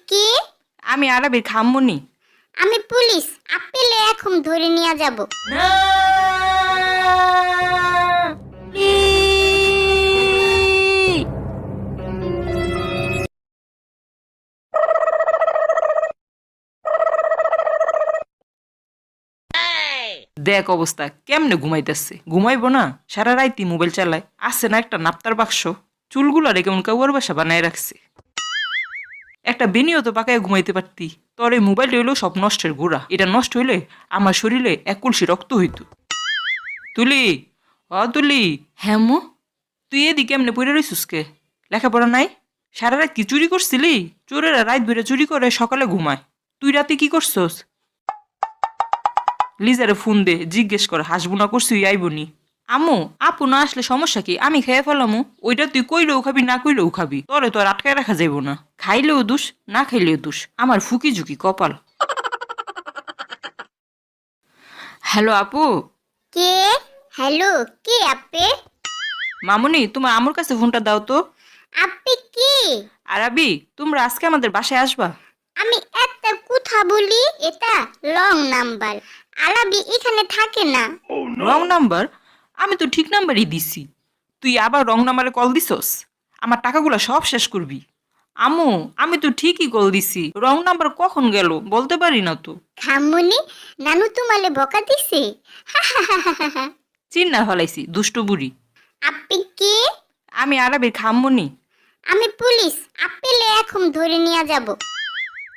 কে? আমি আরবির খাম্মুনি। আমি পুলিশ। আপেলে এখন ধরে নিয়ে যাব। দেখ অবস্থা কেমনে ঘুমাইতেছে, ঘুমাইবো না? সারা রাইতি মোবাইল চালায়। আছে না একটা নাপ্তার বাক্স, চুলগুলারে কেমন কাউয়ার বাসা বানায় রাখছে। একটা বেনিও তো পাকায় ঘুমাইতে পারতি। তোর এই মোবাইলটা হইলেও সব নষ্টের গোড়া। এটা নষ্ট হইলে আমার শরীরে এক কলসি রক্ত হইতো। তুলি, তুলি। হ্যাঁ মো, তুই এদিকে কেমনে পড়ে রইছিস কে? লেখাপড়া নাই? সারা রাত কি চুরি করছিলি? চোরেরা রাত ভরে চুরি করে সকালে ঘুমায়। তুই রাতে কি করছস? লিজারে ফোন দে, জিজ্ঞেস কর হাসবো না করছি আইবনি। আমু, আপু না আসলে সমস্যা কি? আমি খেয়ে ফেলামু। ওইটা তুই কইলেও খাবি, না কইলেও খাবি। তোরে তো আর আটকায় রাখা যাইব না। খাইলেও দোষ, না খাইলেও দোষ। আমার ফুকি ঝুঁকি কপাল। হ্যালো আপু। কে? হ্যালো, কে আপে? মামুনি, তোমার আমুর কাছে ফোনটা দাও তো। আপে কে? আরাবি, তোমরা আজকে আমাদের বাসায় আসবা? আমি একটা কথা বলি, এটা রং নাম্বার। আরবি এখানে থাকে না। Wrong number? আমি তো ঠিক নাম্বারই দিছি। তুই আবার রং নাম্বারে কল দিছস? আমার টাকাগুলো সব শেষ করবি। আমু, আমি তো ঠিকই কল দিছি। রং নাম্বার কখন গেল বলতে পারি না তো। খামুনি, নানু তোমালে বকা দিছে? চিন্না ফেলাইছি দুষ্টু বুড়ি। আপে কে? আমি আরবির খাম্মুনি। আমি পুলিশ। আপেলে এখন ধরে নিয়ে যাব।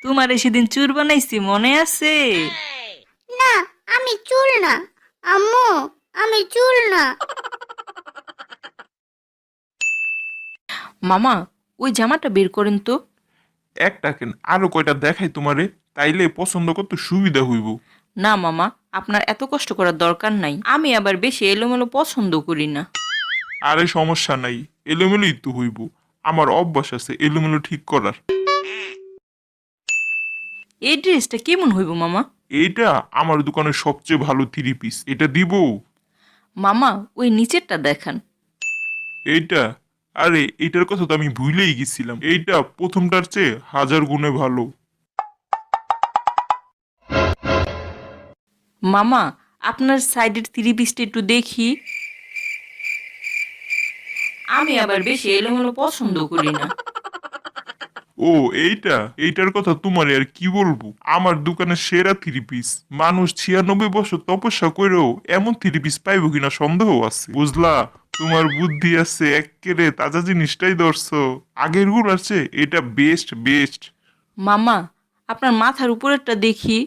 তোমারে সেদিন চুর বানাইছি মনে আছে? না, আমি চুল না। আম্মু, আমি চুল না। মামা, ওই জামাটা বের করেন তো। একটা কেন, আরো কয়টা দেখাই তোমারে, তাইলে পছন্দ করতে সুবিধা হইব। না মামা, আপনার এত কষ্ট করার দরকার নাই। আমি আবার বেশি এলোমেলো পছন্দ করি না। আরে সমস্যা নাই, এলোমেলোই তো হইব। আমার অভ্যাস আছে এলোমেলো ঠিক করার। এই ড্রেসটা কেমন হইব মামা? এইটা আমার দোকানের সবচেয়ে ভালো 3 পিস, এটা দিব। মামা, ওই নিচেরটা দেখান। এইটা, আরে এইটার কথা তো আমি ভুলেই গেছিলাম। এইটা প্রথমটার চেয়ে 1000 গুণে ভালো। মামা, আপনার সাইডের 3 পিসটা একটু দেখি। আমি আবার বেশি এলোমেলো পছন্দ করি না। ও এইটার কথা তোমার আর কি বলবো, আমার দোকানের সেরা 3 পিস। মানুষ 96 বছর তপস্যা করেও এমন 3 পিস পাইব কিনা সন্দেহ আছে, বুঝলা? তোমার বুদ্ধি আছে, এক্কেরে তাজা জিনিসটাই ধরছো। আগের গুলো আছে, এটা বেস্ট বেস্ট। মামা, আপনার মাথার উপরেরটা দেখি।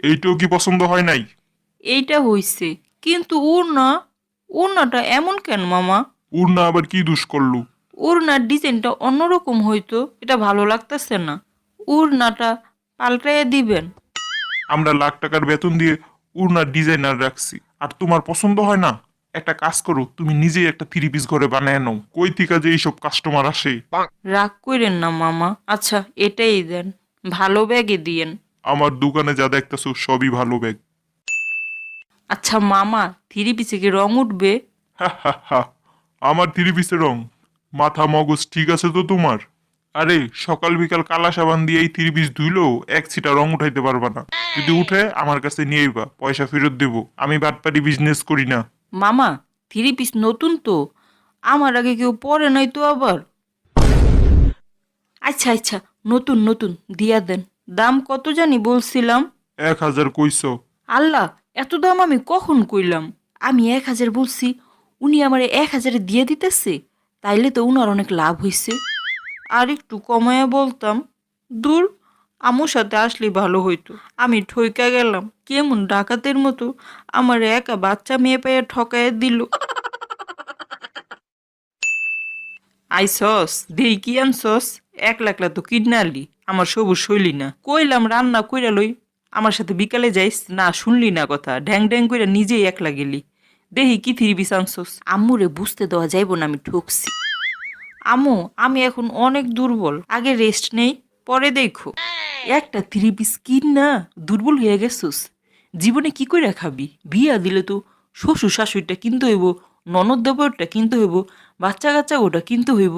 এইটাও কি পছন্দ হয় নাই? এইটা হইছে, কিন্তু ওড়নাটা এমন কেন মামা? উড়না আবার কি দোষ করলো? ওড়নার ডিজাইনটা অন্যরকম হইতো, এটা ভালো লাগতেছে না। ওড়নাটা পাল্টাইয়া দিবেন। আমরা লাখ টাকার বেতন দিয়ে উড়নার ডিজাইনার রাখছি, আর তোমার পছন্দ হয় না? একটা কাজ করো, তুমি নিজেই একটা 3 পিস ঘরে বানায় নাও। কই থেকে যে এইসব কাস্টমার আসে। রাগ কইরেন না মামা। আচ্ছা, এটাই দেন, ভালো ব্যাগে দিয়েন। আমার দোকানে যা দেখতেছো সবই ভালো ব্যাগ। আচ্ছা মামা, 3 পিসে কি রং উঠবে? হা হা হা, আমার 3 পিসের রং? মাথা মগজ ঠিক আছে তো তোমার? আরে সকাল বিকাল কালা সাবান দিয়ে এই 3 পিস ধুইলেও এক ছিটা রং উঠাইতে পারবা না। যদি উঠে আমার কাছে নিয়ে আইবা, পয়সা ফেরত দেবো। আমি বাটপারি বিজনেস করি না। মামা, 3 পিস নতুন তো, আমার আগে কেউ পরে নাই তো আবার। আচ্ছা আচ্ছা, নতুন নতুন দিয়া দেন। দাম কত জানি বলছিলাম? 1000 কইছো? আল্লাহ, এত দাম আমি কখন কইলাম? আমি 1000 বলছি, উনি আমার 1000 দিয়ে দিতেছে। তাইলে তো উনার অনেক লাভ হইছে। আর একটু কমায়া বলতাম। দূর, আমুর সাথে আসলেই ভালো হইতো। আমি ঠইকা গেলাম, কেমন ডাকাতের মতো আমার একা বাচ্চা মেয়ে পাইয়া ঠকাইয়া দিল। আইসস, দেই কি আনছস? একলা একলা তো কিডনালি, আমার সবুজ শৈলী না। কইলাম রান্না কইরা লই, আমার সাথে বিকালে যাইস না, শুনলি না কথা। ঢ্যাং ঢ্যাং কইরা নিজেই একলা গেলি। দেহি কি 3 পিস আনছস? আম্মুরে বুঝতে দেওয়া যাইব না আমি ঠকছি। আম্মু, আমি এখন অনেক দুর্বল, আগে রেস্ট নেই, পরে দেখো। একটা 3 পিস কিন না, দুর্বল হয়ে গেছস। জীবনে কি কইরা খাবি? বিয়া দিলে তো শ্বশুর শাশুড়িটা কিনতে হইব ননদ দেবরটা কিনতে হইব, বাচ্চা কাচ্চা ওটা কিনতে হইব,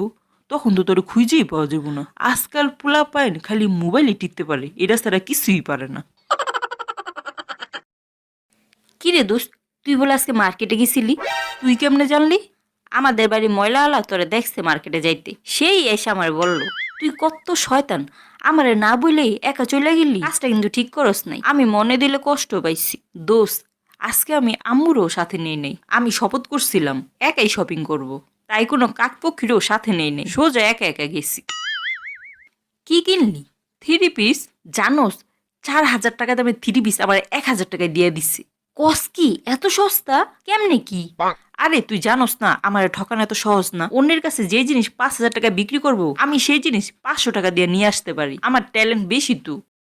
তখন তো তোর খুঁজেই পাওয়া যাব না। আজকাল পোলা পাইন খালি মোবাইলে টিপতে পারে, এটা ছাড়া কিছুই পারে না। কি রে দোস্ত, তুই বলে আজকে মার্কেটে গেছিলি? তুই কেমনে জানলি? আমাদের বাড়ি ময়লা আলা তোরে দেখছে মার্কেটে যাইতে, সেই এসে আমার বললো। তুই কত শয়তান, আমারে না বলেই একা চলে গেলি। কাজটা কিন্তু ঠিক করস নাই, আমি মনে দিলে কষ্ট পাইছি। দোস্ত, আজকে আমি আম্মুরও সাথে নেই নাই। আমি শপথ করছিলাম একাই শপিং করব, তাই কোনো কাকপক্ষীরও সাথে নেই নাই, সোজা একা একা গেছি। কি কিনলি? 3 পিস? জানোস 4,000 টাকা দামের 3 পিস আবার 1,000 টাকায় দিয়ে দিচ্ছে। কস কি এত সস্তা? কেমনে কি? আরে তুই জানোস না আমার ঠকানো এত সহজ না। অন্যের কাছে যে জিনিস 5,000 টাকা বিক্রি করব, আমি সেই জিনিস 500 টাকা দিয়ে নিয়ে আসতে পারি। আমার ট্যালেন্ট বেশি তো।